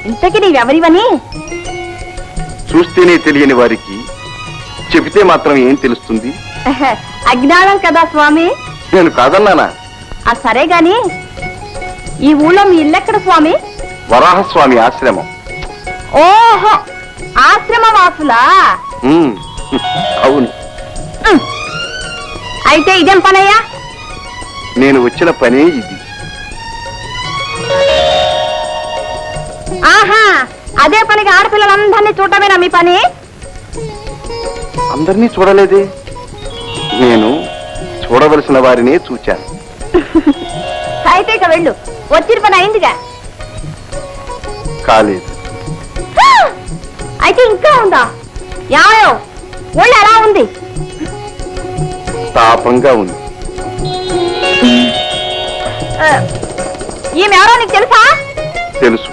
ఇంతకీ నీవెవరివని? చూస్తేనే తెలియని వారికి చెబితే మాత్రం ఏం తెలుస్తుంది? అజ్ఞానం కదా స్వామి. నేను కాదన్నానా? సరే గాని ఈ ఊళ్ళో మీ ఇల్లెక్కడ స్వామి? వరాహస్వామి ఆశ్రమం. ఓహో, ఆశ్రమ వాసులా? అవును. అయితే ఇదేం పనయ్యా? నేను వచ్చిన పనే ఇది. ఆహా, అదే పనిగా ఆడపిల్లలందరినీ చూడటమేనా మీ పని? అందరినీ చూడలేదే, నేను చూడవలసిన వారినే చూచాను. అయితే ఇక వెళ్ళు, వచ్చిన పని అయిందిగా. కాలేదు. అయితే ఇంకా ఉందా? యాయో ఒళ్ళు ఎలా ఉంది? తాపంగా ఉంది. ఈమెవరో నీకు తెలుసా? తెలుసు.